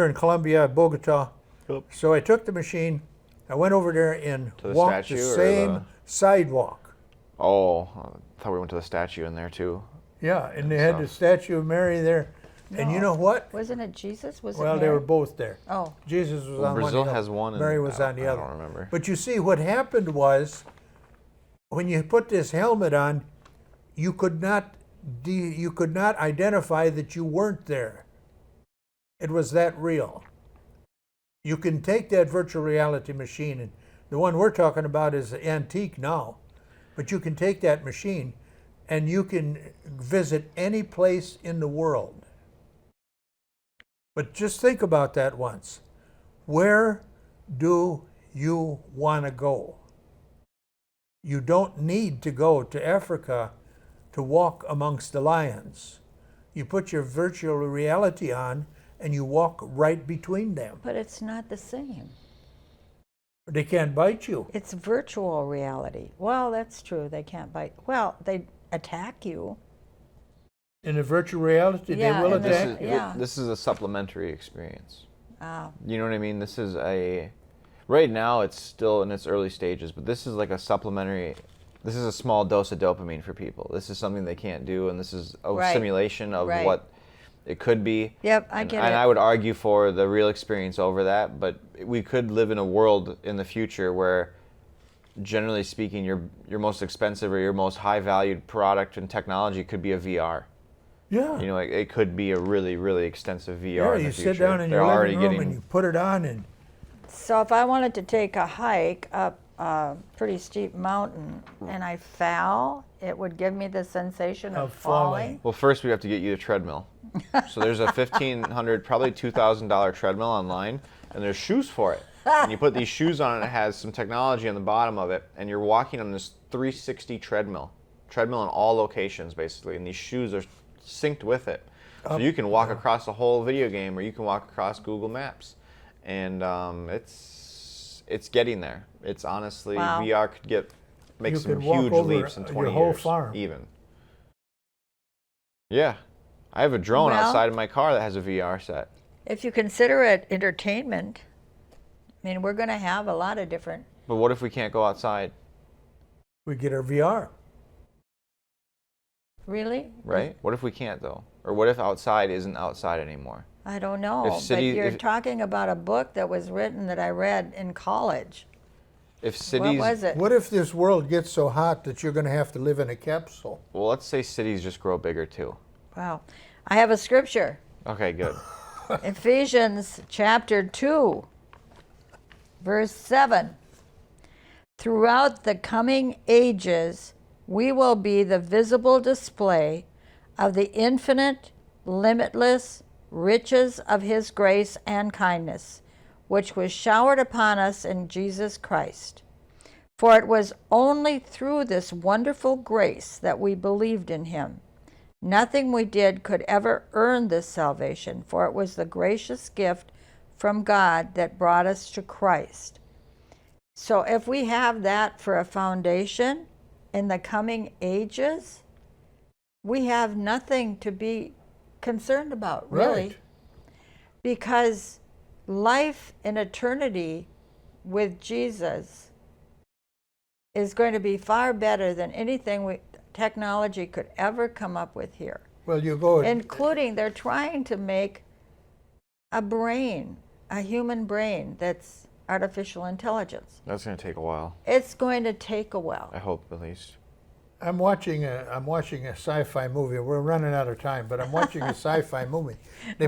in Colombia, Bogota. Yep. So I took the machine, I went over there and To the walked the statue or same the- sidewalk. Oh, I thought we went to the statue in there too. Yeah, and they had the statue of Mary there. And you know what? Wasn't it Jesus? Was it Well, they Mary? were both there. Oh, Jesus was Well, on Brazil one hill. has one and Mary was I on the don't- other. I don't remember. But you see, what happened was, when you put this helmet on, you could not identify that you weren't there. It was that real. You can take that virtual reality machine, and the one we're talking about is antique now, but you can take that machine and you can visit any place in the world. But just think about that once. Where do you want to go? You don't need to go to Africa to walk amongst the lions. You put your virtual reality on and you walk right between them. but it's not the same. They can't bite you. It's virtual reality. Well, that's true. They can't bite. Well, they attack you. In the virtual reality, Yeah, they will and this attack is- you. yeah. This is a supplementary experience. Oh, You know what I mean? This is right now it's still in its early stages, but this is like this is a small dose of dopamine for people. This is something they can't do, and this is a Right. simulation of Right. what it could be. Yep, I and, get and it. I would argue for the real experience over that, but we could live in a world in the future where, generally speaking, your most expensive or your most high valued product and technology could be a VR. Yeah. You know, it could be a really, really extensive VR. Yeah, in the you future. sit down in They're your already living room getting and you put it on, and so if I wanted to take a hike up a pretty steep mountain and I fell, it would give me the sensation of Of falling. Well, first we have to get you a treadmill. So there's a $1,500, probably $2,000 treadmill online, and there's shoes for it. And you put these shoes on, and it has some technology on the bottom of it, and you're walking on this 360 treadmill in all locations basically, and these shoes are synced with it. So you can walk across a whole video game, or you can walk across Google Maps, and it's getting there. It's honestly Wow. VR could make You some could walk huge over leaps in your 20 whole years farm. even. Yeah. I have a drone Well- outside of my car that has a VR set. If you consider it entertainment, I mean, we're going to have a lot of different. But what if we can't go outside, We get our VR. Really? right? What if we can't though? Or what if outside isn't outside anymore? I don't know. If But city- you're if- talking about a book that was written that I read in college. If What cities, was it? What if this world gets so hot that you're going to have to live in a capsule? well, let's say cities just grow bigger too. Wow. I have a scripture. Okay, good. Ephesians chapter 2, verse 7. Throughout the coming ages, we will be the visible display of the infinite, limitless riches of His grace and kindness, which was showered upon us in Jesus Christ. For it was only through this wonderful grace that we believed in Him. Nothing we did could ever earn this salvation, for it was the gracious gift from God that brought us to Christ. So if we have that for a foundation in the coming ages, we have nothing to be concerned about, really. Right. Because life in eternity with Jesus is going to be far better than anything technology could ever come up with here. Well, you go. Including, they're trying to make a brain, a human brain that's artificial intelligence. That's going to take a while. It's going to take a while. I hope at least. I'm watching a sci-fi movie. We're running out of time, but I'm watching a sci-fi movie. They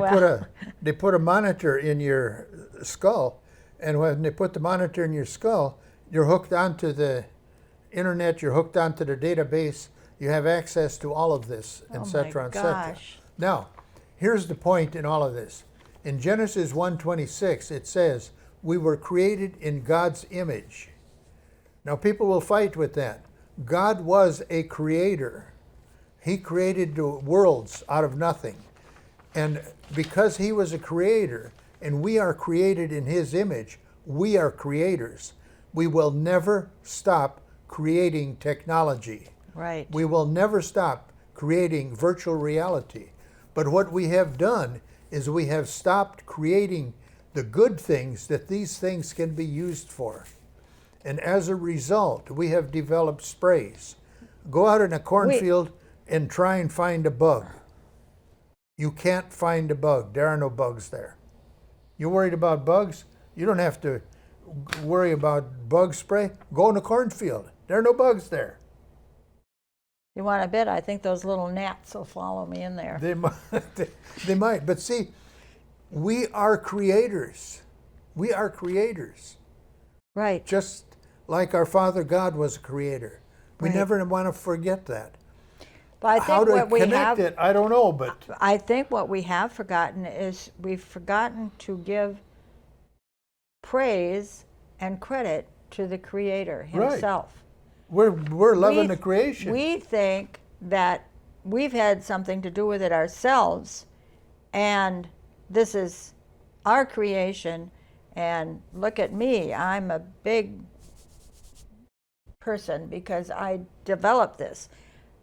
put a monitor in your skull, and when they put the monitor in your skull, you're hooked onto the internet. You're hooked onto the database. You have access to all of this, Oh etc., my etc. gosh. Now, here's the point in all of this. In Genesis 1:26, it says, "We were created in God's image." Now, people will fight with that. God was a creator. He created the worlds out of nothing. And because He was a creator, and we are created in His image, we are creators. We will never stop creating technology. Right. We will never stop creating virtual reality. But what we have done is we have stopped creating the good things that these things can be used for. And as a result, we have developed sprays. Go out in a cornfield and try and find a bug. You can't find a bug. There are no bugs there. You're worried about bugs? You don't have to worry about bug spray. Go in a cornfield. There are no bugs there. You want a bit? I think those little gnats will follow me in there. They might, they might. But see, we are creators. We are creators. Right. Just like our Father God was a creator. We Right. never want to forget that. But I How think to what we connect have, it, I don't know, but I think what we have forgotten is we've forgotten to give praise and credit to the Creator Right. Himself. we're loving We- the creation. We think that we've had something to do with it ourselves, and this is our creation, and look at me, I'm a big person because I developed this.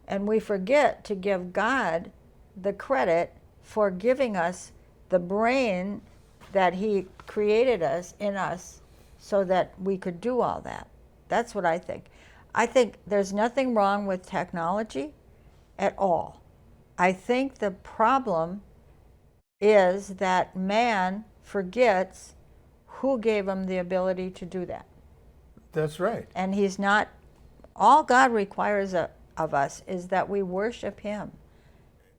And we forget to give God the credit for giving us the brain that He created us in us so that we could do all that. That's what I think. I think there's nothing wrong with technology at all. I think the problem is that man forgets who gave him the ability to do that. That's right. And he's not, all God requires of us is that we worship Him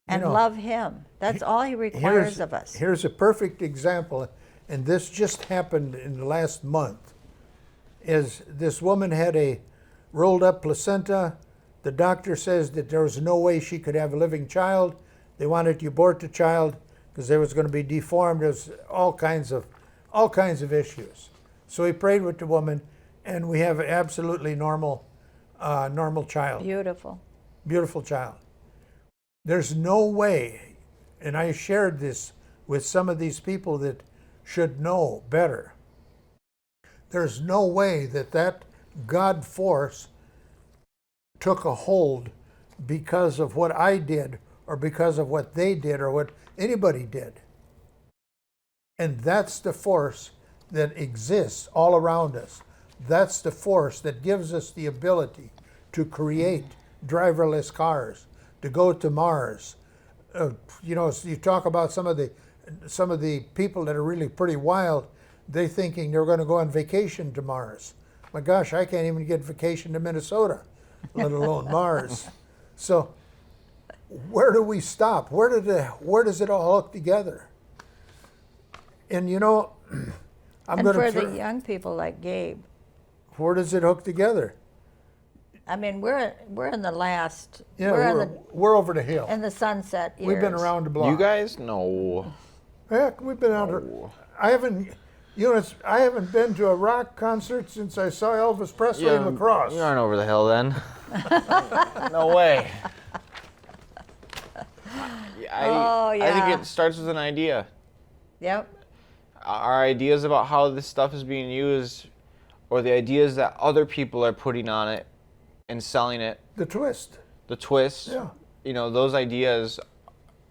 and love Him. That's all He requires of us. Here's a perfect example, and this just happened in the last month. Is this woman had a rolled up placenta. The doctor says that there was no way she could have a living child. They wanted to abort the child because they was going to be deformed. There's all kinds of issues. So he prayed with the woman, and we have an absolutely normal child. Beautiful. Beautiful child. There's no way, and I shared this with some of these people that should know better. There's no way that God force took a hold because of what I did or because of what they did or what anybody did. And that's the force that exists all around us. That's the force that gives us the ability to create driverless cars, to go to Mars. You know, so you talk about some of the people that are really pretty wild. They thinking they're going to go on vacation to Mars. My gosh, I can't even get vacation to Minnesota, let alone Mars. So, where do we stop? Where does it all hook together? And you know, And for the young people like Gabe, where does it hook together? I mean, we're in the last. Yeah, we're we're over the hill. in the sunset years. We've been around the block. You guys? No. Heck, we've been out. I haven't. You know, I haven't been to a rock concert since I saw Elvis Presley in La Crosse. You aren't over the hill then. No way. I think it starts with an idea. Yep. Our ideas about how this stuff is being used, or the ideas that other people are putting on it and selling it. The twist. The twist. Yeah. You know, those ideas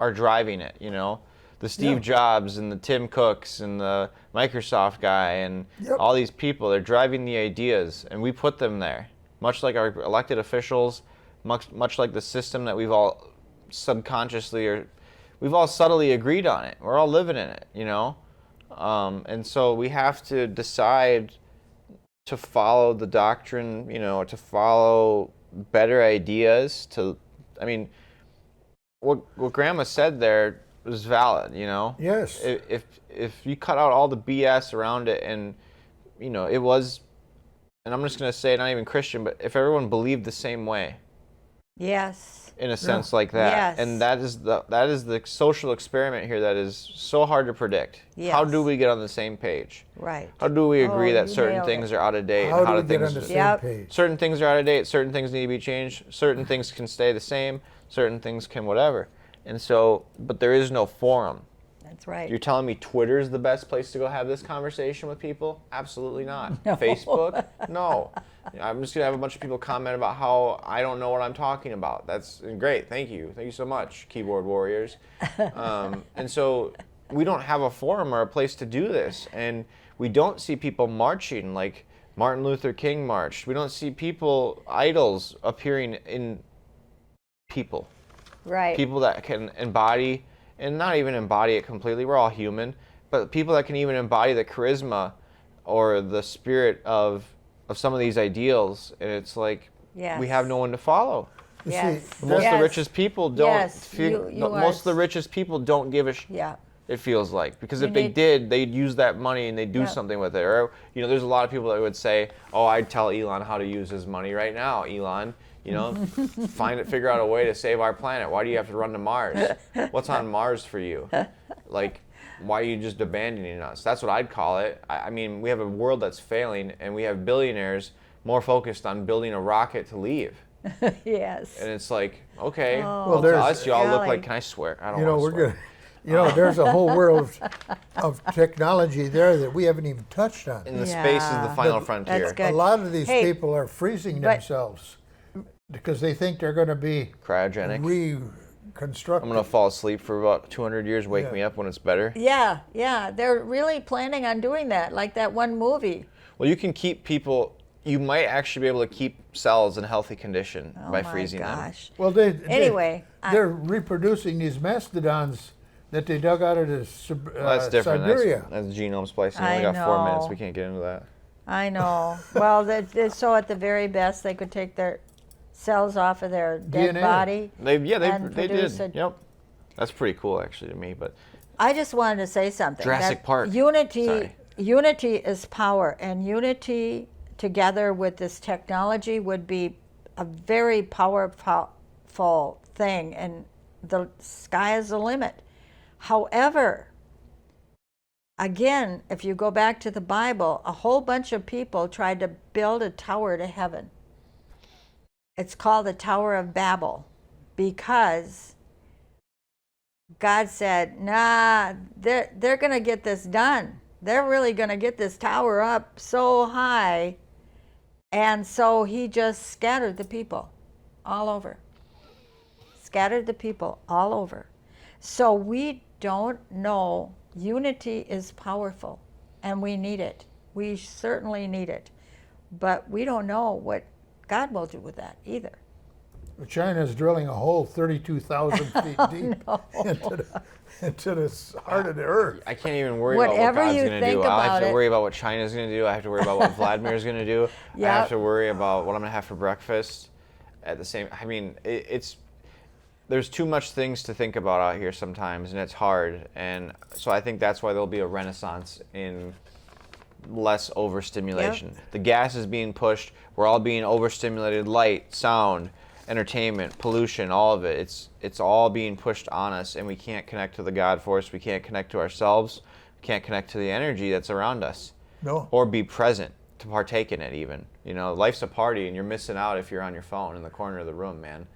are driving it, you know. The Steve Jobs and the Tim Cooks and the Microsoft guy and all these people, they're driving the ideas, and we put them there. Much like our elected officials, much like the system that we've all subconsciously or we've all subtly agreed on it. We're all living in it, you know. And so we have to decide to follow the doctrine, you know, to follow better ideas. I mean, what Grandma said there was valid, you know. Yes. If you cut out all the BS around it, and you know, it was, and I'm just gonna say, not even Christian, but if everyone believed the same way. Yes. In a sense like that. Yes. And that is the social experiment here that is so hard to predict. Yes. How do we get on the same page? Right. How do we agree that you certain nailed things it. are out of date? How and do we get on the same page? Certain things are out of date, certain things need to be changed, certain things can stay the same, certain things can whatever. And so, but there is no forum. That's right. You're telling me Twitter's the best place to go have this conversation with people? Absolutely not. No. Facebook? No. I'm just going to have a bunch of people comment about how I don't know what I'm talking about. That's great. Thank you. Thank you so much, keyboard warriors. And so we don't have a forum or a place to do this. And we don't see people marching like Martin Luther King marched. We don't see people, idols, appearing in people. Right. People that can embody, and not even embody it completely, we're all human, but people that can even embody the charisma or the spirit of some of these ideals, and it's like we have no one to follow. You Yes. see, Most of the richest people don't Yes, feel, you most of are- the richest people don't give a Yeah. it feels like, because if You they need- did, they'd use that money and they'd do something with it. Or, you know, there's a lot of people that would say, oh, I'd tell Elon how to use his money right now, Elon. You know, figure out a way to save our planet. Why do you have to run to Mars? What's on Mars for you? Like, why are you just abandoning us? That's what I'd call it. I mean, we have a world that's failing, and we have billionaires more focused on building a rocket to leave. Yes. And it's like, okay, Well, to us, y'all look golly. like, can I swear? I don't you know, want to we're swear. good. You know, there's a whole world of technology there that we haven't even touched on. And the space is the final But frontier. that's good. A lot of these Hey, people are freezing but- themselves because they think they're going to be Cryogenic. reconstructed. I'm going to fall asleep for about 200 years, wake Yeah. me up when it's better. Yeah, yeah. They're really planning on doing that, like that one movie. Well, you can keep people, you might actually be able to keep cells in healthy condition by freezing Oh my them. gosh. Well, Anyway, they're reproducing these mastodons that they dug out of the Well, that's different. Siberia. That's genome splicing. We I only got 4 minutes. know. We can't get into that. I know. Well, so at the very best, they could take their cells off of their dead DNA. body. They and did. produce Yep. That's pretty cool, actually, to me. But I just wanted to say something. Jurassic that Park. Unity Sorry. is power, and unity together with this technology would be a very powerful thing, and the sky is the limit. However, again, if you go back to the Bible, a whole bunch of people tried to build a tower to heaven. It's called the Tower of Babel because God said, nah, they're going to get this done. They're really going to get this tower up so high. And so he just scattered the people all over. Scattered the people all over. So we don't know Unity is powerful, and we need it. We certainly need it. But we don't know what God will do with that either. China's drilling a hole 32,000 feet deep No. into the heart of the earth. I can't even worry about what Whatever God's you going to think do. I have about to it. worry about what China's going to do. I have to worry about what Vladimir's going to do. I Yep. have to worry about what I'm going to have for breakfast. At the same, I mean, there's too much things to think about out here sometimes, and it's hard. And so I think that's why there'll be a renaissance in less overstimulation. Yep. The gas is being pushed. We're all being overstimulated. Light, sound, entertainment, pollution, all of it. It's all being pushed on us, and we can't connect to the God force. We can't connect to ourselves. We can't connect to the energy that's around us. No. Or be present to partake in it even. You know, life's a party, and you're missing out if you're on your phone in the corner of the room, man.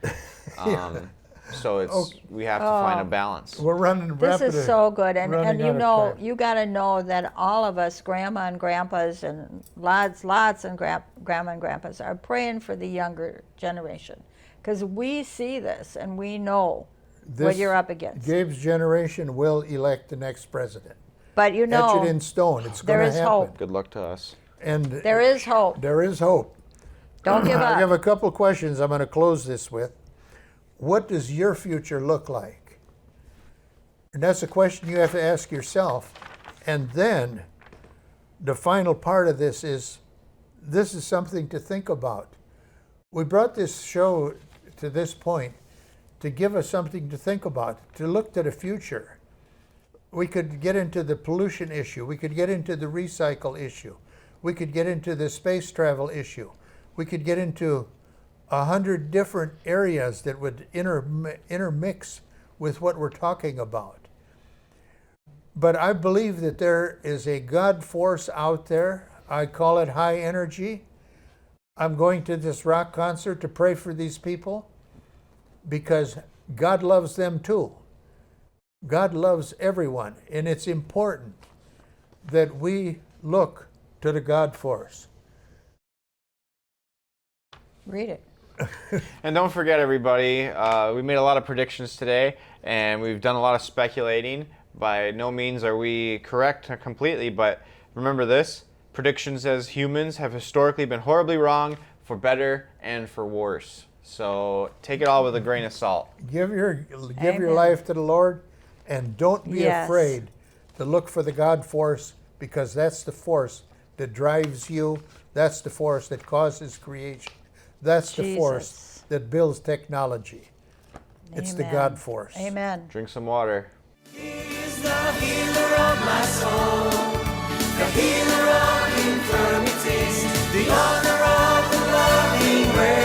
So we have to find a balance. We're running This rapid. is so good, and running you out of know, time. you got to know that all of us, grandma and grandpas, and lots and grandma and grandpas, are praying for the younger generation, because we see this and we know what This- you're up against. Gabe's generation will elect the next president. But you Etch know, it in stone. It's there going to is happen. hope. Good luck to us. And There is hope. There is hope. Don't give I have up. a couple questions I'm going to close this with. What does your future look like? And that's a question you have to ask yourself. And then the final part of this is something to think about. We brought this show to this point to give us something to think about, to look to the future. We could get into the pollution issue. We could get into the recycle issue. We could get into the space travel issue. We could get into 100 different areas that would intermix with what we're talking about. But I believe that there is a God force out there. I call it high energy. I'm going to this rock concert to pray for these people because God loves them too. God loves everyone, and it's important that we look to the God force. Read it. And don't forget, everybody, we made a lot of predictions today, and we've done a lot of speculating. By no means are we correct completely, but remember this: predictions as humans have historically been horribly wrong, for better and for worse. So take it all with a grain of salt. Give your Amen. life to the Lord, and don't be Yes. afraid to look for the God force, because that's the force that drives you. That's the force that causes creation. That's the force Jesus. that builds technology. It's the Amen. God force. Amen. Drink some water. He is the healer of my soul, the healer of infirmities, the honor of the loving grace.